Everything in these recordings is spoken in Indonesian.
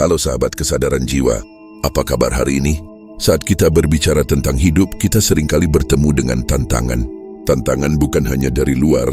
Halo sahabat kesadaran jiwa, apa kabar hari ini? Saat kita berbicara tentang hidup, kita seringkali bertemu dengan tantangan. Tantangan bukan hanya dari luar,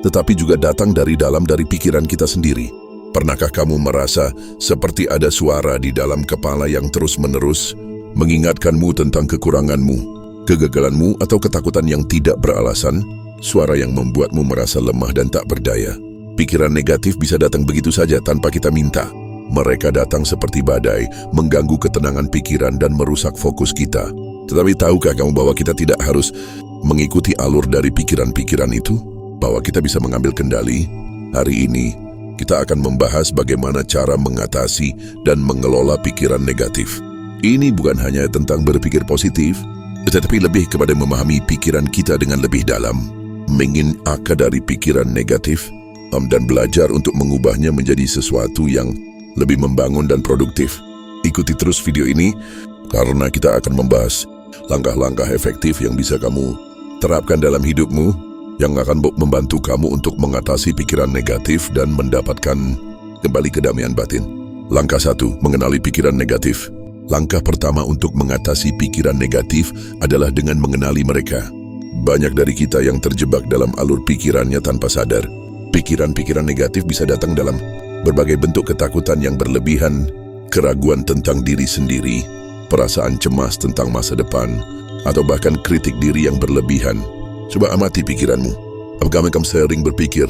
tetapi juga datang dari dalam dari pikiran kita sendiri. Pernahkah kamu merasa seperti ada suara di dalam kepala yang terus-menerus mengingatkanmu tentang kekuranganmu, kegagalanmu, atau ketakutan yang tidak beralasan? Suara yang membuatmu merasa lemah dan tak berdaya. Pikiran negatif bisa datang begitu saja tanpa kita minta. Mereka datang seperti badai, mengganggu ketenangan pikiran dan merusak fokus kita. Tetapi tahukah kamu bahwa kita tidak harus mengikuti alur dari pikiran-pikiran itu? Bahwa kita bisa mengambil kendali? Hari ini, kita akan membahas bagaimana cara mengatasi dan mengelola pikiran negatif. Ini bukan hanya tentang berpikir positif, tetapi lebih kepada memahami pikiran kita dengan lebih dalam, mengingat dari pikiran negatif, dan belajar untuk mengubahnya menjadi sesuatu yang lebih membangun dan produktif. Ikuti terus video ini karena kita akan membahas langkah-langkah efektif yang bisa kamu terapkan dalam hidupmu yang akan membantu kamu untuk mengatasi pikiran negatif dan mendapatkan kembali kedamaian batin. Langkah 1, mengenali pikiran negatif. Langkah pertama untuk mengatasi pikiran negatif adalah dengan mengenali mereka. Banyak dari kita yang terjebak dalam alur pikirannya tanpa sadar. Pikiran-pikiran negatif bisa datang dalam berbagai bentuk ketakutan yang berlebihan, keraguan tentang diri sendiri, perasaan cemas tentang masa depan, atau bahkan kritik diri yang berlebihan. Coba amati pikiranmu. Apakah kamu sering berpikir,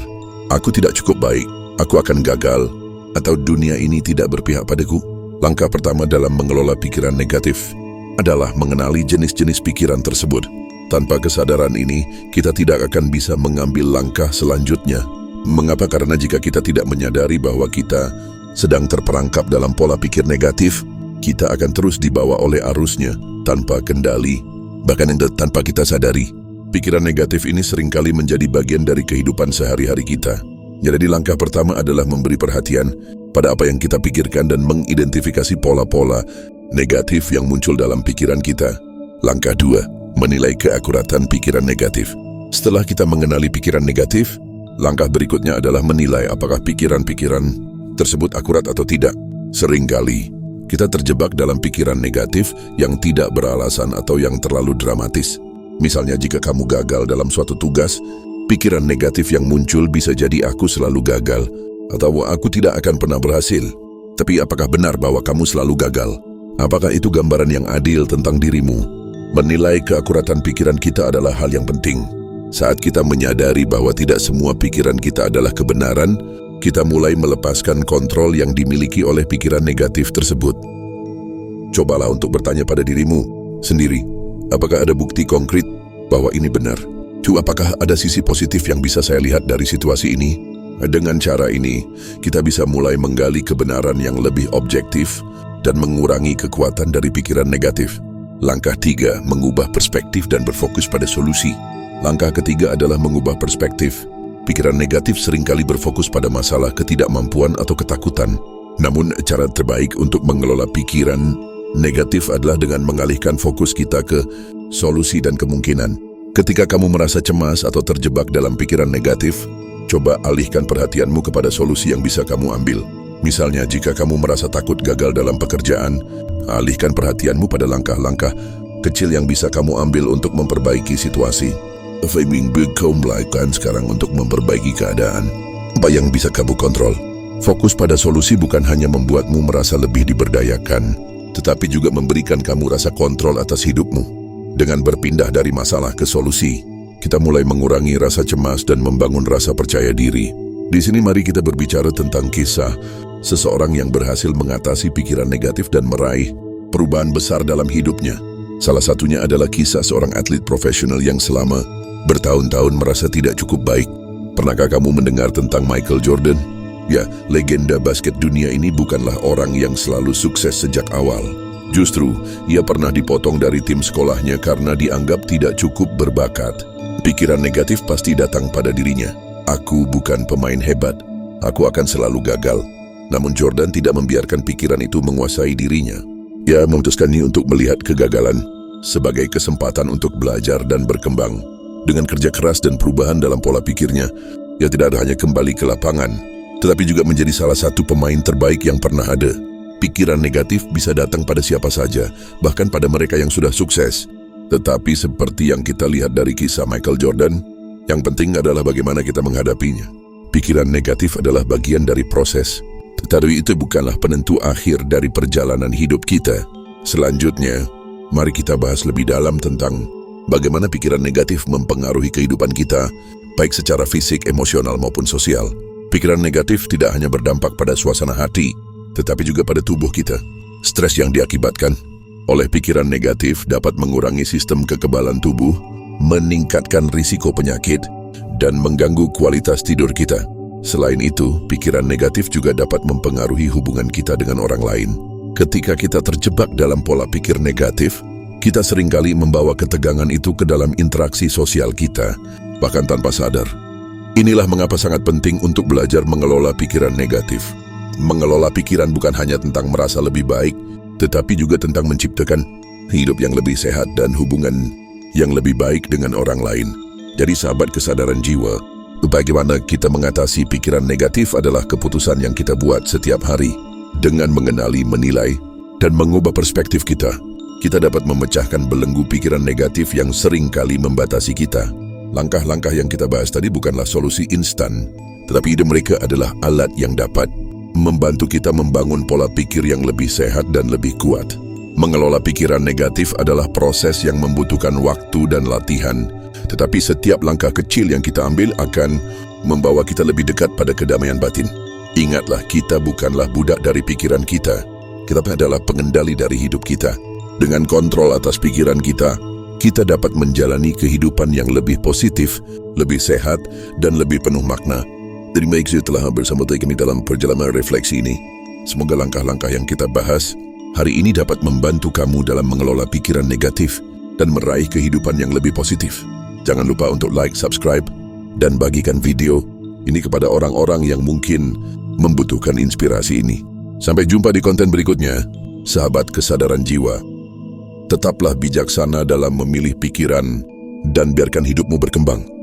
aku tidak cukup baik, aku akan gagal, atau dunia ini tidak berpihak padaku? Langkah pertama dalam mengelola pikiran negatif adalah mengenali jenis-jenis pikiran tersebut. Tanpa kesadaran ini, kita tidak akan bisa mengambil langkah selanjutnya. Mengapa? Karena jika kita tidak menyadari bahwa kita sedang terperangkap dalam pola pikir negatif, kita akan terus dibawa oleh arusnya tanpa kendali, bahkan tanpa kita sadari. Pikiran negatif ini seringkali menjadi bagian dari kehidupan sehari-hari kita. Jadi langkah pertama adalah memberi perhatian pada apa yang kita pikirkan dan mengidentifikasi pola-pola negatif yang muncul dalam pikiran kita. Langkah 2, menilai keakuratan pikiran negatif. Setelah kita mengenali pikiran negatif, langkah berikutnya adalah menilai apakah pikiran-pikiran tersebut akurat atau tidak. Seringkali, kita terjebak dalam pikiran negatif yang tidak beralasan atau yang terlalu dramatis. Misalnya jika kamu gagal dalam suatu tugas, pikiran negatif yang muncul bisa jadi aku selalu gagal, atau aku tidak akan pernah berhasil. Tapi apakah benar bahwa kamu selalu gagal? Apakah itu gambaran yang adil tentang dirimu? Menilai keakuratan pikiran kita adalah hal yang penting. Saat kita menyadari bahwa tidak semua pikiran kita adalah kebenaran, kita mulai melepaskan kontrol yang dimiliki oleh pikiran negatif tersebut. Cobalah untuk bertanya pada dirimu sendiri, apakah ada bukti konkret bahwa ini benar? Apakah ada sisi positif yang bisa saya lihat dari situasi ini? Dengan cara ini, kita bisa mulai menggali kebenaran yang lebih objektif dan mengurangi kekuatan dari pikiran negatif. Langkah 3, mengubah perspektif dan berfokus pada solusi. Langkah ketiga adalah mengubah perspektif. Pikiran negatif seringkali berfokus pada masalah, ketidakmampuan, atau ketakutan. Namun, cara terbaik untuk mengelola pikiran negatif adalah dengan mengalihkan fokus kita ke solusi dan kemungkinan. Ketika kamu merasa cemas atau terjebak dalam pikiran negatif, coba alihkan perhatianmu kepada solusi yang bisa kamu ambil. Misalnya, jika kamu merasa takut gagal dalam pekerjaan, alihkan perhatianmu pada langkah-langkah kecil yang bisa kamu ambil untuk memperbaiki situasi. Framing big kamu melakukan sekarang untuk memperbaiki keadaan. Apa yang bisa kamu kontrol? Fokus pada solusi bukan hanya membuatmu merasa lebih diberdayakan, tetapi juga memberikan kamu rasa kontrol atas hidupmu. Dengan berpindah dari masalah ke solusi, kita mulai mengurangi rasa cemas dan membangun rasa percaya diri. Di sini mari kita berbicara tentang kisah seseorang yang berhasil mengatasi pikiran negatif dan meraih perubahan besar dalam hidupnya. Salah satunya adalah kisah seorang atlet profesional yang selama bertahun-tahun merasa tidak cukup baik. Pernahkah kamu mendengar tentang Michael Jordan? Ya, legenda basket dunia ini bukanlah orang yang selalu sukses sejak awal. Justru, ia pernah dipotong dari tim sekolahnya karena dianggap tidak cukup berbakat. Pikiran negatif pasti datang pada dirinya. Aku bukan pemain hebat, aku akan selalu gagal. Namun Jordan tidak membiarkan pikiran itu menguasai dirinya. Ia memutuskannya untuk melihat kegagalan sebagai kesempatan untuk belajar dan berkembang. Dengan kerja keras dan perubahan dalam pola pikirnya, ia tidak hanya kembali ke lapangan, tetapi juga menjadi salah satu pemain terbaik yang pernah ada. Pikiran negatif bisa datang pada siapa saja, bahkan pada mereka yang sudah sukses. Tetapi seperti yang kita lihat dari kisah Michael Jordan, yang penting adalah bagaimana kita menghadapinya. Pikiran negatif adalah bagian dari proses, tetapi itu bukanlah penentu akhir dari perjalanan hidup kita. Selanjutnya, mari kita bahas lebih dalam tentang bagaimana pikiran negatif mempengaruhi kehidupan kita, baik secara fisik, emosional maupun sosial. Pikiran negatif tidak hanya berdampak pada suasana hati, tetapi juga pada tubuh kita. Stres yang diakibatkan oleh pikiran negatif dapat mengurangi sistem kekebalan tubuh, meningkatkan risiko penyakit, dan mengganggu kualitas tidur kita. Selain itu, pikiran negatif juga dapat mempengaruhi hubungan kita dengan orang lain. Ketika kita terjebak dalam pola pikir negatif, kita seringkali membawa ketegangan itu ke dalam interaksi sosial kita, bahkan tanpa sadar. Inilah mengapa sangat penting untuk belajar mengelola pikiran negatif. Mengelola pikiran bukan hanya tentang merasa lebih baik, tetapi juga tentang menciptakan hidup yang lebih sehat dan hubungan yang lebih baik dengan orang lain. Jadi sahabat kesadaran jiwa, bagaimana kita mengatasi pikiran negatif adalah keputusan yang kita buat setiap hari. Dengan mengenali, menilai, dan mengubah perspektif kita, kita dapat memecahkan belenggu pikiran negatif yang sering kali membatasi kita. Langkah-langkah yang kita bahas tadi bukanlah solusi instan, tetapi ide mereka adalah alat yang dapat membantu kita membangun pola pikir yang lebih sehat dan lebih kuat. Mengelola pikiran negatif adalah proses yang membutuhkan waktu dan latihan, tetapi setiap langkah kecil yang kita ambil akan membawa kita lebih dekat pada kedamaian batin. Ingatlah, kita bukanlah budak dari pikiran kita. Kita adalah pengendali dari hidup kita. Dengan kontrol atas pikiran kita, kita dapat menjalani kehidupan yang lebih positif, lebih sehat, dan lebih penuh makna. Terima kasih telah bersama kami dalam perjalanan refleksi ini. Semoga langkah-langkah yang kita bahas hari ini dapat membantu kamu dalam mengelola pikiran negatif dan meraih kehidupan yang lebih positif. Jangan lupa untuk like, subscribe, dan bagikan video ini kepada orang-orang yang mungkin membutuhkan inspirasi ini. Sampai jumpa di konten berikutnya, sahabat kesadaran jiwa. Tetaplah bijaksana dalam memilih pikiran dan biarkan hidupmu berkembang.